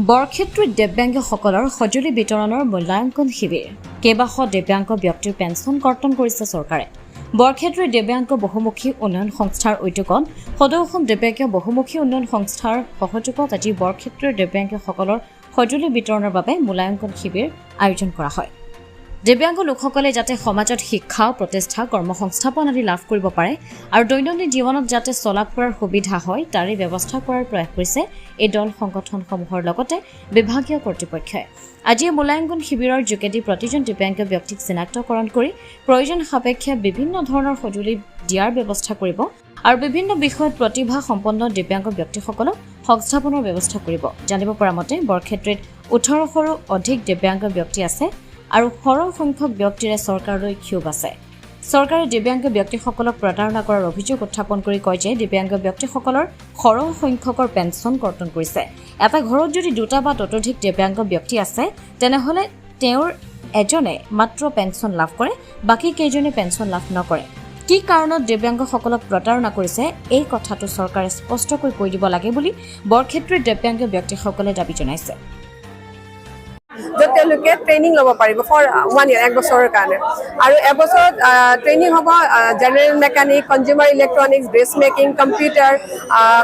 বৰক্ষেত্ৰীত দিব্যাংগসকলৰ সঁজুলি বিতৰণৰ মূল্যাংকন শিবিৰ কেইবাশ দিব্যাংগ ব্যক্তিৰ পেঞ্চন কৰ্তন কৰিছে চৰকাৰে। বৰক্ষেত্ৰীৰ দিব্যাংগ বহুমুখী উন্নয়ন সংস্থাৰ উদ্যোগত সদৌ অসম দিব্যাংগ বহুমুখী উন্নয়ন সংস্থাৰ সহযোগত আজি বৰক্ষেত্ৰীৰ দিব্যাংগসকলৰ সঁজুলি বিতৰণৰ বাবে মূল্যাংকন শিবিৰ আয়োজন কৰা হয়। দিব্যাংগ লোকসকলে যাতে সমাজত শিক্ষা প্ৰতিষ্ঠা কৰ্মসংস্থাপন আদি লাভ কৰিব পাৰে আৰু দৈনন্দিন জীৱনত যাতে চলা ফুৰাৰ সুবিধা হয় তাৰে ব্যৱস্থা কৰাৰ প্ৰয়াস কৰিছে এই দল সংগঠনসমূহৰ লগতে বিভাগীয় কৰ্তৃপক্ষই। আজি মূল্যাংকন শিবিৰৰ যোগেদি প্ৰতিজন দিব্যাংগ ব্যক্তিক চিনাক্তকৰণ কৰি প্ৰয়োজন সাপেক্ষে বিভিন্ন ধৰণৰ সঁজুলি দিয়াৰ ব্যৱস্থা কৰিব আৰু বিভিন্ন বিষয়ত প্ৰতিভা সম্পন্ন দিব্যাংগ ব্যক্তিসকলক সংস্থাপনৰ ব্যৱস্থা কৰিব। জানিব পৰা মতে বৰক্ষেত্ৰীত 18শৰো অধিক দিব্যাংগ ব্যক্তি আছে আৰু সৰহ সংখ্যক ব্যক্তিৰে চৰকাৰলৈ ক্ষোভ আছে। চৰকাৰে দিব্যাংগ ব্যক্তিসকলক প্ৰতাৰণা কৰাৰ অভিযোগ উত্থাপন কৰি কয় যে দিব্যাংগ ব্যক্তিসকলৰ সৰহ সংখ্যকৰ পেঞ্চন কৰ্তন কৰিছে। এটা ঘৰত যদি দুটা বা ততোধিক দিব্যাংগ ব্যক্তি আছে তেনেহ'লে তেওঁৰ এজনে মাত্ৰ পেঞ্চন লাভ কৰে, বাকী কেইজনে পেঞ্চন লাভ নকৰে। কি কাৰণত দিব্যাংগসকলক প্ৰতাৰণা কৰিছে এই কথাটো চৰকাৰে স্পষ্টকৈ কৈ দিব লাগে বুলি বৰক্ষেত্ৰীৰ দিব্যাংগ ব্যক্তিসকলে দাবী জনাইছে। তেওঁলোকে ট্ৰেইনিং ল'ব পাৰিব ফৰ 1 year 1 বছৰৰ কাৰণে আৰু এবছৰত ট্ৰেইনিং হ'ব general mechanic, consumer electronics, dress making, computer,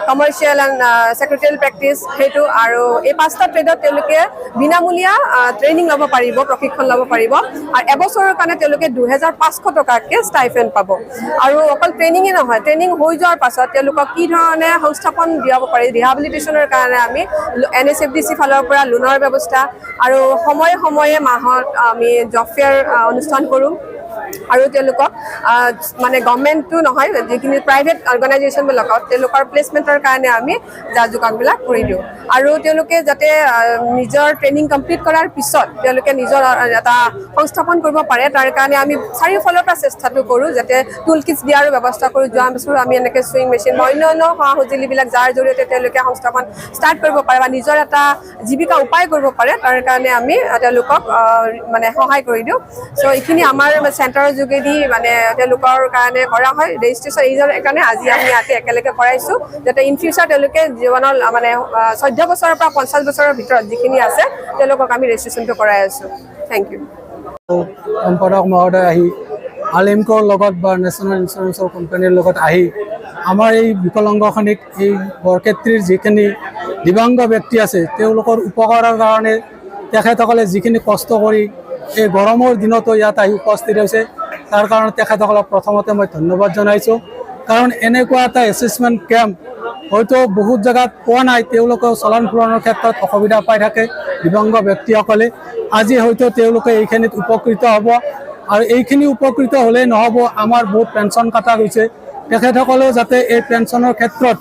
commercial and secretarial practice সেইটো আৰু এই 5টা ট্ৰেডত তেওঁলোকে বিনামূলীয়া ট্ৰেইনিং ল'ব পাৰিব, প্ৰশিক্ষণ ল'ব পাৰিব আৰু এবছৰৰ কাৰণে তেওঁলোকে 2500 টকাকৈ ষ্টাইফেণ্ড পাব। আৰু অকল ট্ৰেইনিঙে নহয়, ট্ৰেইনিং হৈ যোৱাৰ পাছত তেওঁলোকক কি ধৰণে সংস্থাপন দিয়াব পাৰি, ৰিহাবিলিটেশ্যনৰ কাৰণে আমি NSFDC ফালৰ পৰা লোনৰ ব্যৱস্থা আৰু সময়ে সময়ে মাহত আমি জব ফেয়াৰ অনুষ্ঠান কৰোঁ আৰু তেওঁলোকক মানে গভৰ্ণমেণ্টটো নহয় যিখিনি প্ৰাইভেট অৰ্গেনাইজেশ্যনবিলাকত তেওঁলোকৰ প্লেচমেণ্টৰ কাৰণে আমি যা-যোগাৰবিলাক কৰি দিওঁ আৰু তেওঁলোকে যাতে নিজৰ ট্ৰেইনিং কমপ্লিট কৰাৰ পিছত তেওঁলোকে নিজৰ এটা সংস্থাপন কৰিব পাৰে তাৰ কাৰণে আমি চাৰিওফালৰ পৰা চেষ্টাটো কৰোঁ যাতে টুল কিটছ দিয়াৰো ব্যৱস্থা কৰোঁ। যোৱা বছৰ আমি এনেকৈ চুইং মেচিন বা অন্যান্য সা সঁজুলিবিলাক যাৰ জৰিয়তে তেওঁলোকে সংস্থাপন ষ্টাৰ্ট কৰিব পাৰে বা নিজৰ এটা জীৱিকা উপায় কৰিব পাৰে তাৰ কাৰণে আমি তেওঁলোকক মানে সহায় কৰি দিওঁ। চ' এইখিনি আমাৰ চেণ্টাৰৰ যোগেদি মানে তেওঁলোকৰ কাৰণে কৰা হয়। ৰেজিষ্ট্ৰেশ্যন এইজৰ কাৰণে আজি আমি ইয়াতে একেলগে কৰাইছোঁ যাতে ইন ফিউচাৰ তেওঁলোকে জীৱনৰ মানে 14 বছৰৰ পৰা 50 বছৰৰ ভিতৰত যিখিনি আছে তেওঁলোকক আমি ৰেজিষ্ট্ৰেশ্যনটো কৰাই আছোঁ। Thank you. সম্পাদক মহোদয় আহি আলিমকৰ লগত বা নেশ্যনেল ইঞ্চুৰেঞ্চৰ কোম্পানীৰ লগত আহি আমাৰ এই বিকলাংগখিনিক এই বৰক্ষেত্ৰীৰ যিখিনি দিব্যাংগ ব্যক্তি আছে তেওঁলোকৰ উপকাৰৰ কাৰণে তেখেতসকলে যিখিনি কষ্ট কৰি এই গৰমৰ দিনতো ইয়াত আহি উপস্থিত হৈছে তাৰ কাৰণে তেখেতসকলক প্ৰথমতে মই ধন্যবাদ জনাইছোঁ। কাৰণ এনেকুৱা এটা এছেছমেণ্ট কেম্প হয়তো বহুত জেগাত পোৱা নাই, তেওঁলোকেও চলন ফুৰণৰ ক্ষেত্ৰত অসুবিধা পাই থাকে দিব্যাংগ ব্যক্তিসকলে। আজি হয়তো তেওঁলোকে এইখিনিত উপকৃত হ'ব আৰু এইখিনি উপকৃত হ'লেই নহ'ব, আমাৰ বহুত পেঞ্চন কটা গৈছে, তেখেতসকলেও যাতে এই পেঞ্চনৰ ক্ষেত্ৰত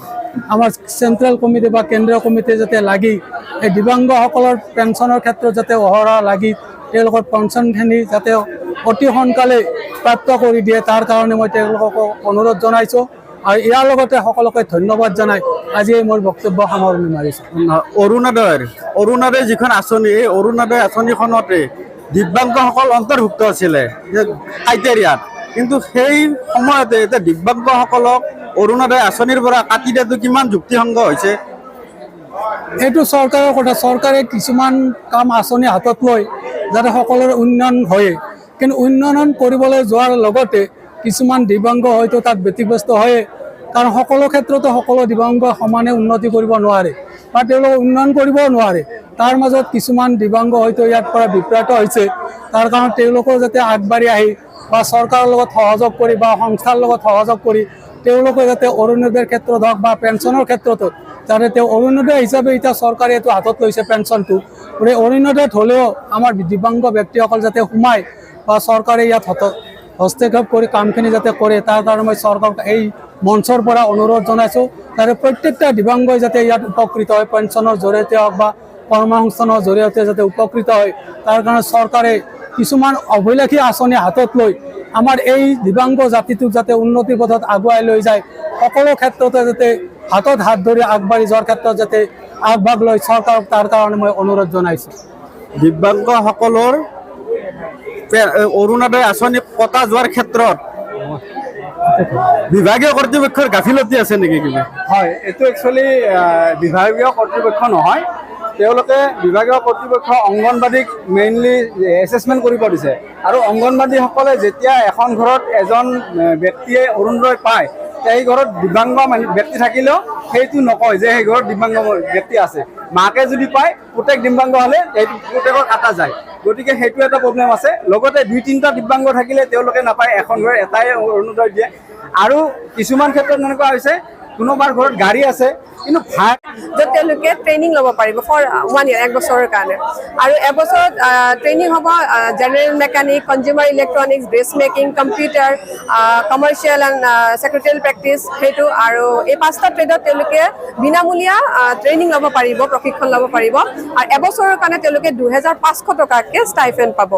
আমাৰ চেণ্ট্ৰেল কমিটি বা কেন্দ্ৰীয় কমিটি যাতে লাগি এই দিব্যাংগসকলৰ পেঞ্চনৰ ক্ষেত্ৰত যাতে অহৰহ লাগি তেওঁলোকৰ পেঞ্চনখিনি যাতে অতি সোনকালে প্ৰাপ্ত কৰি দিয়ে তাৰ কাৰণে মই তেওঁলোকক অনুৰোধ জনাইছোঁ আৰু ইয়াৰ লগতে সকলোকে ধন্যবাদ জনাই আজি মোৰ বক্তব্য সামৰণি মাৰিছোঁ। অৰুণোদয় যিখন আঁচনি এই অৰুণোদয় আঁচনিখনতে দিব্যাংগসকল অন্তৰ্ভুক্ত আছিলে ক্ৰাইটেৰিয়াত, কিন্তু সেই সময়তে এতিয়া দিব্যাংগসকলক অৰুণোদয় আঁচনিৰ পৰা কাটি দিয়াটো কিমান যুক্তিসংগত হৈছে? এইটো চৰকাৰৰ কথা। চৰকাৰে কিছুমান কাম আঁচনি হাতত লৈ যাতে সকলোৰে উন্নয়ন হয়, কিন্তু উন্নয়ন কৰিবলৈ যোৱাৰ লগতে কিছুমান দিব্যাংগ হয়তো তাত ব্যতিব্যস্ত হয়, কাৰণ সকলো ক্ষেত্ৰতে সকলো দিব্যাংগ সমানে উন্নতি কৰিব নোৱাৰে বা তেওঁলোকে উন্নয়ন কৰিবও নোৱাৰে। তাৰ মাজত কিছুমান দিব্যাংগ হয়তো ইয়াৰ পৰা বিভ্ৰান্ত হৈছে, তাৰ কাৰণে তেওঁলোকেও যাতে আগবাঢ়ি আহি বা চৰকাৰৰ লগত সহযোগ কৰি বা সংস্থাৰ লগত সহযোগ কৰি তেওঁলোকে যাতে অৰুণোদয়ৰ ক্ষেত্ৰত হওক বা পেঞ্চনৰ ক্ষেত্ৰতো যাতে তেওঁ অৰুণোদয় হিচাপে এতিয়া চৰকাৰে এইটো হাতত লৈছে পেঞ্চনটো, গতিকে অৰুণোদয়ত হ'লেও আমাৰ দিব্যাংগ ব্যক্তিসকল যাতে সোমায় বা চৰকাৰে ইয়াত হস্তক্ষেপ কৰি কামখিনি যাতে কৰে তাৰ কাৰণে মই চৰকাৰক এই মঞ্চৰ পৰা অনুৰোধ জনাইছোঁ যাতে প্ৰত্যেকটা দিব্যাংগই যাতে ইয়াত উপকৃত হয়, পেঞ্চনৰ জৰিয়তে হওক বা কৰ্মসংস্থাপনৰ জৰিয়তে যাতে উপকৃত হয় তাৰ কাৰণে চৰকাৰে কিছুমান অভিলাষী আঁচনি হাতত লৈ আমাৰ এই দিব্যাংগ জাতিটোক যাতে উন্নতিৰ পথত আগুৱাই লৈ যায়, সকলো ক্ষেত্ৰতে যাতে হাতত হাত ধৰি আগবাঢ়ি যোৱাৰ ক্ষেত্ৰত যাতে আগভাগ লৈ চৰকাৰক তাৰ কাৰণে মই অনুৰোধ জনাইছোঁ। দিব্যাংগসকলৰ অৰুণোদয় আঁচনি কটা যোৱাৰ ক্ষেত্ৰত বিভাগীয় কৰ্তৃপক্ষৰ গাফিলতি আছে নেকি কিবা? হয়, এইটো একচুৱেলি বিভাগীয় কৰ্তৃপক্ষ নহয়, তেওঁলোকে বিভাগীয় কৰ্তৃপক্ষ অংগনবাদীক মেইনলি এছেছমেণ্ট কৰিব দিছে আৰু অংগনবাদীসকলে যেতিয়া এখন ঘৰত এজন ব্যক্তিয়ে অৰুণোদয় পায় সেই ঘৰত দিব্যাংগ ব্যক্তি থাকিলেও সেইটো নকয় যে সেই ঘৰত দিব্যাংগ ব্যক্তি আছে। মাকে যদি পায় প্ৰত্যেক দিব্যাংগ হ'লে সেইটো প্ৰত্যেকৰ কাটা যায়, গতিকে সেইটো এটা প্ৰব্লেম আছে। লগতে 2-3টা দিব্যাংগ থাকিলে তেওঁলোকে নাপায়, এখন ঘৰত এটাই অৰুণোদয় দিয়ে। আৰু কিছুমান ক্ষেত্ৰত এনেকুৱা হৈছে কোনোবাৰ ঘৰত গাড়ী আছে কিন্তু ভাড়া য'ত তেওঁলোকে ট্ৰেইনিং ল'ব পাৰিব ফৰ 1 year 1 বছৰৰ কাৰণে, আৰু এবছৰত ট্ৰেইনিং হ'ব general mechanic, consumer electronics, dress making, computer, commercial and secretarial practice সেইটো। আৰু এই 5টা ট্ৰেডত তেওঁলোকে বিনামূলীয়া ট্ৰেইনিং ল'ব পাৰিব, প্ৰশিক্ষণ ল'ব পাৰিব, আৰু এবছৰৰ কাৰণে তেওঁলোকে 2,500 টকাকৈ ষ্টাইফেণ্ড পাব।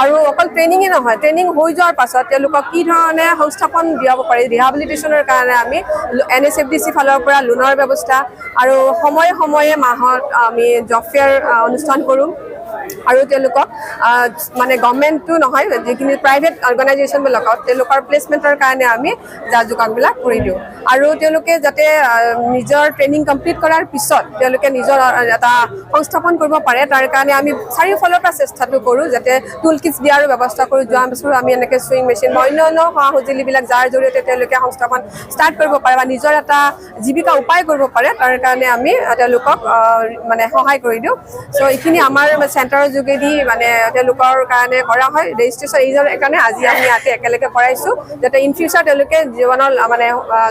আৰু অকল ট্ৰেইনিঙে নহয়, ট্ৰেইনিং হৈ যোৱাৰ পাছত তেওঁলোকক কি ধৰণে সংস্থাপন দিয়াব পাৰি, ৰিহাবিলিটেশ্যনৰ কাৰণে আমি NSFDC ফালৰ পৰা লোনৰ ব্যৱস্থা আৰু সময়ে সময়ে মাহত আমি জব ফেয়াৰ অনুষ্ঠান কৰোঁ। আৰু তেওঁলোকক মানে গভৰ্ণমেণ্টটো নহয়, যিখিনি প্ৰাইভেট অৰ্গেনাইজেশ্যনবিলাকত তেওঁলোকৰ প্লেচমেণ্টৰ কাৰণে আমি যা যোগানবিলাক কৰি দিওঁ। আৰু তেওঁলোকে যাতে নিজৰ ট্ৰেইনিং কমপ্লিট কৰাৰ পিছত তেওঁলোকে নিজৰ এটা সংস্থাপন কৰিব পাৰে, তাৰ কাৰণে আমি চাৰিওফালৰ পৰা চেষ্টাটো কৰোঁ, যাতে টুল কিটছ দিয়াৰো ব্যৱস্থা কৰোঁ। যোৱা বছৰ আমি এনেকৈ চুইং মেচিন বা অন্যান্য সা সঁজুলিবিলাক যাৰ জৰিয়তে তেওঁলোকে সংস্থাপন ষ্টাৰ্ট কৰিব পাৰে বা নিজৰ এটা জীৱিকা উপায় কৰিব পাৰে, তাৰ কাৰণে আমি তেওঁলোকক মানে সহায় কৰি দিওঁ। চ' এইখিনি আমাৰ চেণ্টাৰৰ যোগেদি মানে তেওঁলোকৰ কাৰণে কৰা হয়। ৰেজিষ্ট্ৰেশ্যন এইজৰ কাৰণে আজি আমি ইয়াতে একেলগে কৰাইছোঁ, যাতে ইন ফিউচাৰ তেওঁলোকে জীৱনৰ মানে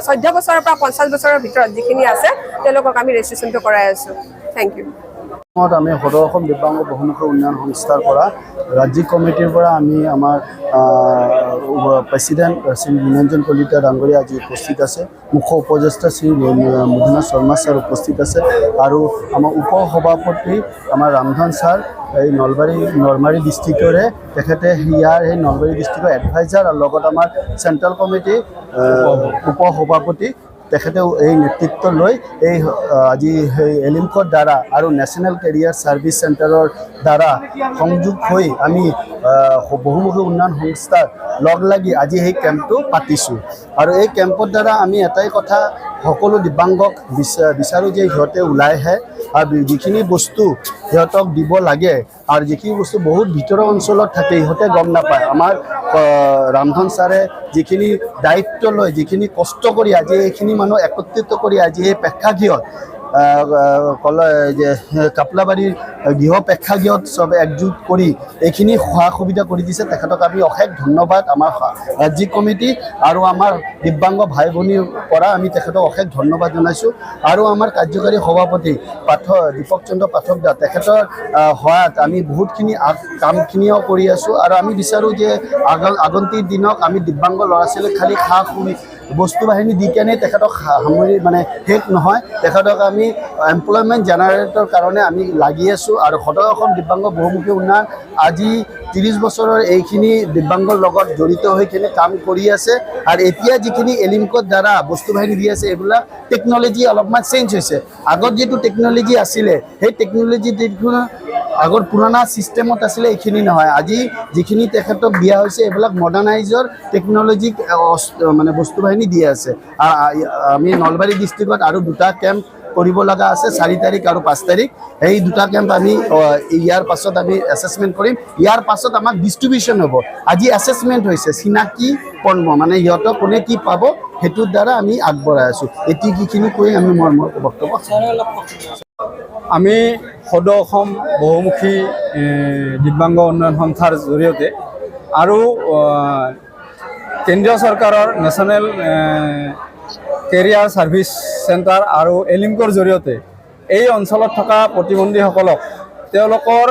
14 বছৰৰ পৰা 50 বছৰৰ ভিতৰত যিখিনি আছে তেওঁলোকক আমি ৰেজিষ্ট্ৰেশ্যনটো কৰাই আছোঁ। Thank you. আমি সদৌ অসম দিব্যাংগ বহুমুখী উন্নয়ন সংস্থাৰ পৰা ৰাজ্যিক কমিটিৰ পৰা আমি আমাৰ প্ৰেচিডেণ্ট শ্ৰী নিৰঞ্জন কলিতা ডাঙৰীয়া আজি উপস্থিত আছে, মুখ্য উপদেষ্টা শ্ৰী মধুনাথ শৰ্মা ছাৰ উপস্থিত আছে, আৰু আমাৰ উপ সভাপতি আমাৰ ৰামধন ছাৰ এই নলবাৰী ডিষ্ট্ৰিক্টৰে, তেখেতে ইয়াৰ এই নলবাৰী ডিষ্ট্ৰিক্টৰ এডভাইজাৰ, আৰু লগত আমাৰ চেণ্ট্ৰেল কমিটি উপ সভাপতি তেখেতেও এই নেতৃত্ব লৈ এই আজি সেই এলিমকৰ দ্বাৰা আৰু নেশ্যনেল কেৰিয়াৰ ছাৰ্ভিচ চেণ্টাৰৰ দ্বাৰা সংযোগ হৈ আমি বহুমুখী উন্নয়ন সংস্থাৰ লগ লাগি আজি এই কেম্পটো পাতিছোঁ। আৰু এই কেম্পৰ দ্বাৰা আমি এটাই কথা সকলো দিব্যাংগক বিচাৰোঁ যে সিহঁতে ওলাই আহে আৰু যিখিনি বস্তু সিহঁতক দিব লাগে, আৰু যিখিনি বস্তু বহুত ভিতৰৰ অঞ্চলত থাকে সিহঁতে গম নাপায়। আমাৰ ৰামধন ছাৰে যিখিনি দায়িত্ব লয়, যিখিনি কষ্ট কৰি আজি এইখিনি মানুহ একত্ৰিত কৰি আজি এই প্ৰেক্ষাগৃহত যে কাপলাবাৰীৰ গৃহ প্ৰেক্ষাগৃহত চবে একজোট কৰি এইখিনি সা সুবিধা কৰি দিছে, তেখেতক আমি অশেষ ধন্যবাদ। আমাৰ ৰাজ্যিক কমিটি আৰু আমাৰ দিব্যাংগ ভাই ভনীৰ পৰা আমি তেখেতক অশেষ ধন্যবাদ জনাইছোঁ। আৰু আমাৰ কাৰ্যকাৰী সভাপতি দীপক চন্দ্ৰ পাঠক দা, তেখেতৰ সহায়ত আমি বহুতখিনি কামখিনিও কৰি আছোঁ। আৰু আমি বিচাৰোঁ যে আগন্তুক দিনক আমি দিব্যাংগ ল'ৰা ছোৱালীক খালী বস্তু বাহিনী দি কেনে তেখেতক সামৰি মানে শেষ নহয়, তেখেতক আমি এমপ্লয়মেণ্ট জেনেৰেটৰ কাৰণে আমি লাগি আছোঁ। আৰু সদৌ অসম দিব্যাংগ বহুমুখী উন্নয়ন আজি 30 বছৰৰ এইখিনি দিব্যাংগৰ লগত জড়িত হৈ কিনে কাম কৰি আছে। আৰু এতিয়া যিখিনি এলিমকৰ দ্বাৰা বস্তু বাহিনী দি আছে, এইবিলাক টেকন'লজি অলপমান চেঞ্জ হৈছে। আগত যিটো টেকন'লজি আছিলে সেই টেকন'লজি আগৰ পুৰণা ছিষ্টেমত আছিলে, এইখিনি নহয়। আজি যিখিনি তেখেতক দিয়া হৈছে এইবিলাক মডাৰ্ণাইজৰ টেকন'লজিক মানে বস্তু বাহিনী দি আছে। আমি নলবাৰী ডিষ্ট্ৰিক্টত আৰু 2টা কেম্প কৰিব লগা আছে, 4 তাৰিখ আৰু 5 তাৰিখ। এই 2টা কেম্প আমি ইয়াৰ পাছত আমি এছেছমেণ্ট কৰিম। ইয়াৰ পাছত আমাক ডিষ্ট্ৰিবিউশ্যন হ'ব। আজি এছেছমেণ্ট হৈছে, চিনাকি পৰ্ব মানে সিহঁতক কোনে কি পাব সেইটোৰ দ্বাৰা আমি আগবঢ়াই আছোঁ। এতিকিখিনি কৈ আমি মোৰ বক্তব্য। আমি সদৌ অসম বহুমুখী দিব্যাংগ উন্নয়ন সংস্থাৰ জৰিয়তে আৰু কেন্দ্ৰীয় চৰকাৰৰ নেশ্যনেল কেৰিয়াৰ ছাৰ্ভিচ চেণ্টাৰ আৰু এলিমকৰ জৰিয়তে এই অঞ্চলত থকা প্ৰতিবন্ধীসকলক তেওঁলোকৰ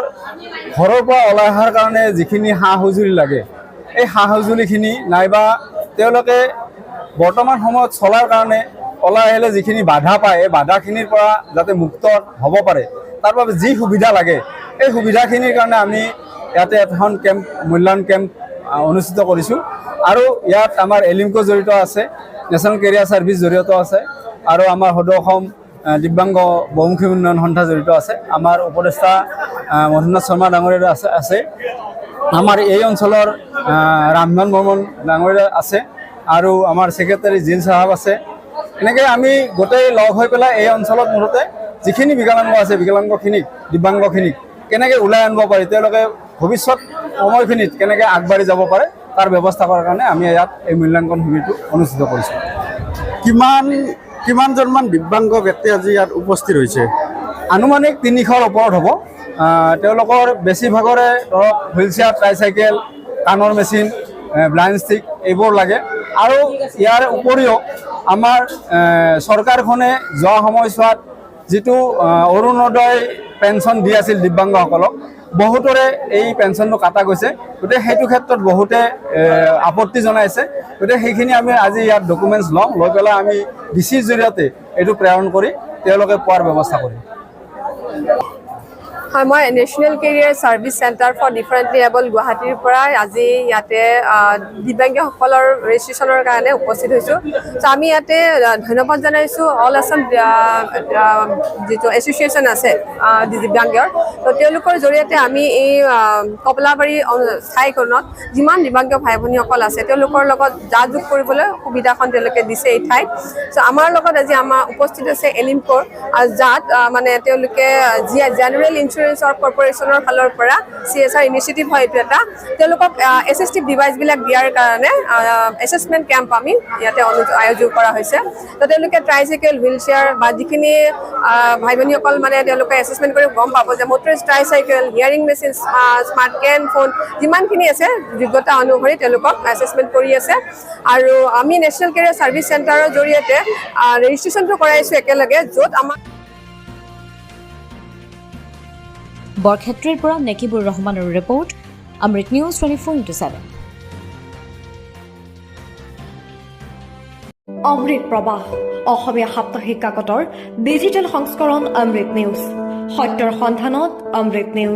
ঘৰৰ পৰা ওলাই অহাৰ কাৰণে যিখিনি সা সঁজুলি লাগে, এই সা সঁজুলিখিনি নাইবা তেওঁলোকে বৰ্তমান সময়ত চলাৰ কাৰণে ওলাই আহিলে যিখিনি বাধা পায়, এই বাধাখিনিৰ পৰা যাতে মুক্ত হ'ব পাৰে, তাৰ বাবে যি সুবিধা লাগে এই সুবিধাখিনিৰ কাৰণে আমি ইয়াতে এখন মূল্যায়ন কেম্প অনুষ্ঠিত কৰিছোঁ। আৰু ইয়াত আমাৰ এলিমকো জড়িত আছে, নেশ্যনেল কেৰিয়াৰ ছাৰ্ভিচ জড়িত আছে, আৰু আমাৰ সদৌ অসম দিব্যাংগ বহুমুখী উন্নয়ন সংস্থা জড়িত আছে। আমাৰ উপদেষ্টা মধুনাথ শৰ্মা ডাঙৰীয়া আছে, আমাৰ এই অঞ্চলৰ ৰামধন বৰ্মন ডাঙৰীয়া আছে, আৰু আমাৰ ছেক্ৰেটাৰী জিন চাহাব আছে। এনেকৈ আমি গোটেই লগ হৈ পেলাই এই অঞ্চলত মুঠতে যিখিনি বিকলাংগ আছে বিকলাংগখিনিক দিব্যাংগখিনিক কেনেকৈ ওলাই আনিব পাৰি তেওঁলোকে ভৱিষ্যত সময়খিনিত কেনেকৈ আগবাঢ়ি যাব পাৰে তাৰ ব্যৱস্থা কৰাৰ কাৰণে আমি ইয়াত এই মূল্যাংকন শিবিৰটো অনুষ্ঠিত কৰিছোঁ। কিমানজনমান দিব্যাংগ ব্যক্তি আজি ইয়াত উপস্থিত হৈছে? আনুমানিক 300ৰ ওপৰত হ'ব। তেওঁলোকৰ বেছিভাগৰে ধৰক হুইল চেয়াৰ, ট্ৰাইচাইকেল, কাণৰ মেচিন, ব্লাইণ্ড ষ্টিক এইবোৰ লাগে। আৰু ইয়াৰ উপৰিও আমাৰ চৰকাৰখনে যোৱা সময়ছোৱাত যিটো অৰুণোদয় পেঞ্চন দি আছিল দিব্যাংগসকলক, বহুতৰে এই পেঞ্চনটো কাটা গৈছে। গতিকে সেইটো ক্ষেত্ৰত বহুতে আপত্তি জনাইছে। গতিকে সেইখিনি আমি আজি ইয়াত ডকুমেণ্টছ ল'ম, লৈ পেলাই আমি ডিচিৰ জৰিয়তে এইটো প্ৰেৰণ কৰি তেওঁলোকে পোৱাৰ ব্যৱস্থা কৰিম। হয়, মই national career service centre for differently abled গুৱাহাটীৰ পৰা আজি ইয়াতে দিব্যাংগসকলৰ ৰেজিষ্ট্ৰেশ্যনৰ কাৰণে উপস্থিত হৈছোঁ। চ' আমি ইয়াতে ধন্যবাদ জনাইছোঁ অল আছাম যিটো এছ'চিয়েশ্যন আছে দিব্যাংগৰ। তো তেওঁলোকৰ জৰিয়তে আমি এই কমলাবাৰী ঠাইখনত যিমান দিব্যাংগ ভাই ভনীসকল আছে তেওঁলোকৰ লগত যোগাযোগ কৰিবলৈ সুবিধাখন তেওঁলোকে দিছে এই ঠাইত। চ' আমাৰ লগত আজি উপস্থিত আছে এলিমক'ৰ, যাত মানে তেওঁলোকে জেনেৰেল ইঞ্চুৰেঞ্চৰ কৰ্পৰেশ্যনৰ ফালৰ পৰা CSR ইনিচিয়েটিভ হয় এইটো এটা। তেওঁলোকক এছিষ্টিভ ডিভাইচবিলাক দিয়াৰ কাৰণে এছেচমেণ্ট কেম্প আমি ইয়াতে আয়োজন কৰা হৈছে। তো তেওঁলোকে ট্ৰাইচাইকেল, হুইল চেয়াৰ বা যিখিনি ভাই ভনীসকল মানে তেওঁলোকে এছেচমেণ্ট কৰি গম পাব যে মটৰিষ্ট ট্ৰাইচাইকেল, হিয়াৰিং মেচিন, স্মাৰ্ট কেন ফোন যিমানখিনি আছে যোগ্যতা অনুসৰি তেওঁলোকক এছেচমেণ্ট কৰি আছে। আৰু আমি নেশ্যনেল কেৰিয়াৰ ছাৰ্ভিচ চেণ্টাৰৰ জৰিয়তে ৰেজিষ্ট্ৰেশ্যনটো কৰাইছোঁ একেলগে, য'ত আমাৰ বৰক্ষেত্ৰীৰ পৰা নেকিবুৰ ৰহমানৰ ৰিপৰ্ট, অমৃত নিউজ 24/7। অমৃত প্ৰবাহ অসমীয়া সাপ্তাহিক কাকতৰ ডিজিটেল সংস্কৰণ অমৃত নিউজ, সত্যৰ সন্ধানত অমৃত নিউজ।